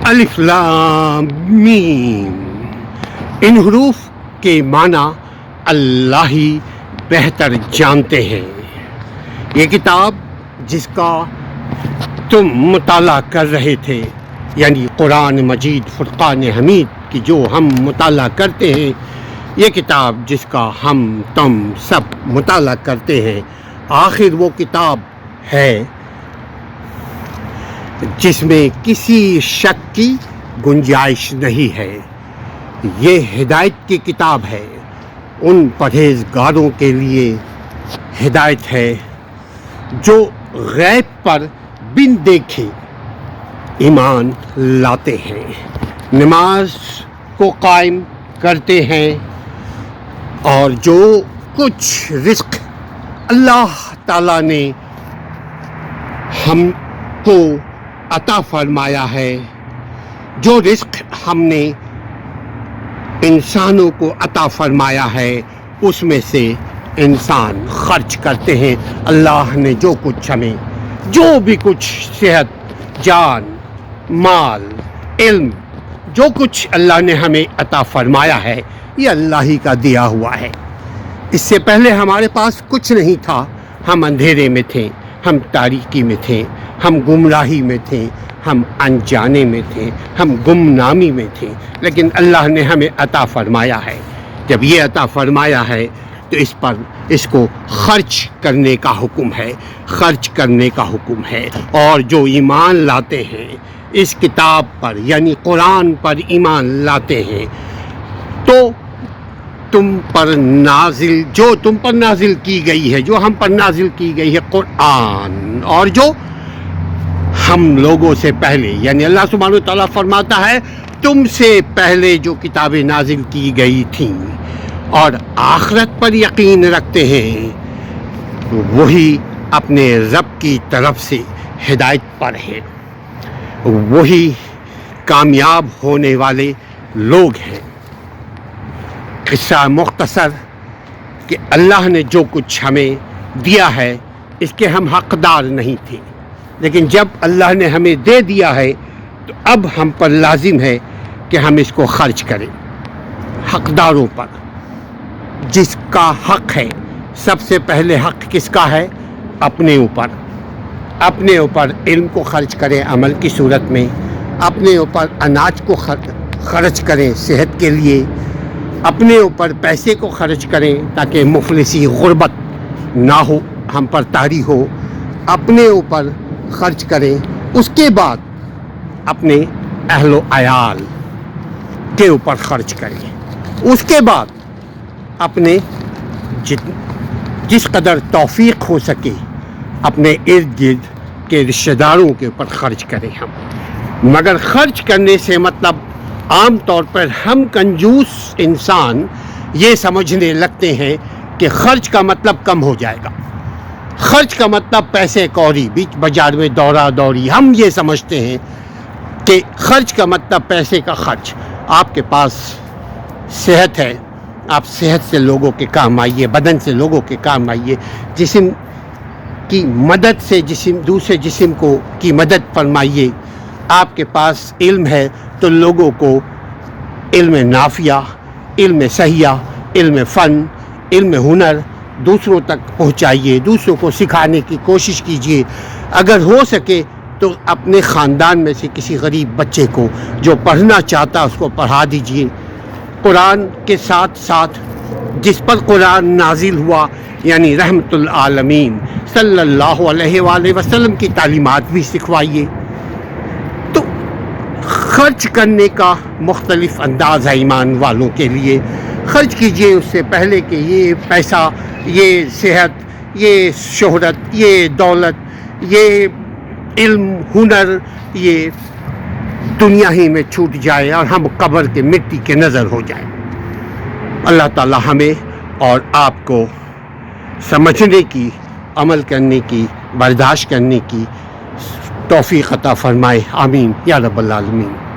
الف لام میم، ان حروف کے معنی اللہ ہی بہتر جانتے ہیں۔ یہ کتاب جس کا تم مطالعہ کر رہے تھے، یعنی قرآن مجید فرقان حمید کی جو ہم مطالعہ کرتے ہیں، یہ کتاب جس کا ہم تم سب مطالعہ کرتے ہیں، آخر وہ کتاب ہے جس میں کسی شک کی گنجائش نہیں ہے۔ یہ ہدایت کی کتاب ہے، ان پرہیزگاروں کے لیے ہدایت ہے جو غیب پر بن دیکھے ایمان لاتے ہیں، نماز کو قائم کرتے ہیں، اور جو کچھ رزق اللہ تعالیٰ نے ہم کو عطا فرمایا ہے، جو رزق ہم نے انسانوں کو عطا فرمایا ہے، اس میں سے انسان خرچ کرتے ہیں۔ اللہ نے جو کچھ ہمیں، جو بھی کچھ صحت، جان، مال، علم، جو کچھ اللہ نے ہمیں عطا فرمایا ہے، یہ اللہ ہی کا دیا ہوا ہے۔ اس سے پہلے ہمارے پاس کچھ نہیں تھا، ہم اندھیرے میں تھے، ہم تاریکی میں تھے، ہم گمراہی میں تھے، ہم انجانے میں تھے، ہم گمنامی میں تھے، لیکن اللہ نے ہمیں عطا فرمایا ہے۔ جب یہ عطا فرمایا ہے تو اس کو خرچ کرنے کا حکم ہے، خرچ کرنے کا حکم ہے۔ اور جو ایمان لاتے ہیں اس کتاب پر، یعنی قرآن پر ایمان لاتے ہیں، تو تم پر نازل کی گئی ہے، جو ہم پر نازل کی گئی ہے قرآن، اور جو ہم لوگوں سے پہلے، یعنی اللہ سبحانہ و تعالیٰ فرماتا ہے تم سے پہلے جو کتابیں نازل کی گئی تھیں اور آخرت پر یقین رکھتے ہیں، وہی اپنے رب کی طرف سے ہدایت پر ہے، وہی کامیاب ہونے والے لوگ ہیں۔ قصہ مختصر کہ اللہ نے جو کچھ ہمیں دیا ہے اس کے ہم حقدار نہیں تھے، لیکن جب اللہ نے ہمیں دے دیا ہے تو اب ہم پر لازم ہے کہ ہم اس کو خرچ کریں حقداروں پر، جس کا حق ہے۔ سب سے پہلے حق کس کا ہے؟ اپنے اوپر۔ اپنے اوپر علم کو خرچ کریں عمل کی صورت میں، اپنے اوپر اناج کو خرچ کریں صحت کے لیے، اپنے اوپر پیسے کو خرچ کریں تاکہ مفلسی غربت نہ ہو، ہم پر طاری ہو، اپنے اوپر خرچ کریں۔ اس کے بعد اپنے اہل و عیال کے اوپر خرچ کریں، اس کے بعد اپنے جس قدر توفیق ہو سکے اپنے ارد گرد کے رشتہ داروں کے اوپر خرچ کریں ہم۔ مگر خرچ کرنے سے مطلب عام طور پر ہم کنجوس انسان یہ سمجھنے لگتے ہیں کہ خرچ کا مطلب کم ہو جائے گا، خرچ کا مطلب پیسے کوری، بیچ بازار میں دورہ دوری۔ ہم یہ سمجھتے ہیں کہ خرچ کا مطلب پیسے کا خرچ۔ آپ کے پاس صحت ہے، آپ صحت سے لوگوں کے کام آئیے، بدن سے لوگوں کے کام آئیے، جسم کی مدد سے دوسرے جسم کی مدد فرمائیے۔ آپ کے پاس علم ہے تو لوگوں کو علم نافعہ، علم صحیحہ، علم فن، علم ہنر دوسروں تک پہنچائیے، دوسروں کو سکھانے کی کوشش کیجیے۔ اگر ہو سکے تو اپنے خاندان میں سے کسی غریب بچے کو جو پڑھنا چاہتا اس کو پڑھا دیجیے۔ قرآن کے ساتھ ساتھ جس پر قرآن نازل ہوا، یعنی رحمت العالمین صلی اللہ علیہ وآلہ وسلم کی تعلیمات بھی سکھوائیے۔ تو خرچ کرنے کا مختلف انداز ہے ایمان والوں کے لیے۔ خرچ کیجیے اس سے پہلے کہ یہ پیسہ، یہ صحت، یہ شہرت، یہ دولت، یہ علم، ہنر، یہ دنیا ہی میں چھوٹ جائے اور ہم قبر کے مٹی کے نظر ہو جائیں۔ اللہ تعالی ہمیں اور آپ کو سمجھنے کی، عمل کرنے کی، برداشت کرنے کی توفیق عطا فرمائے۔ آمین یا رب العالمین۔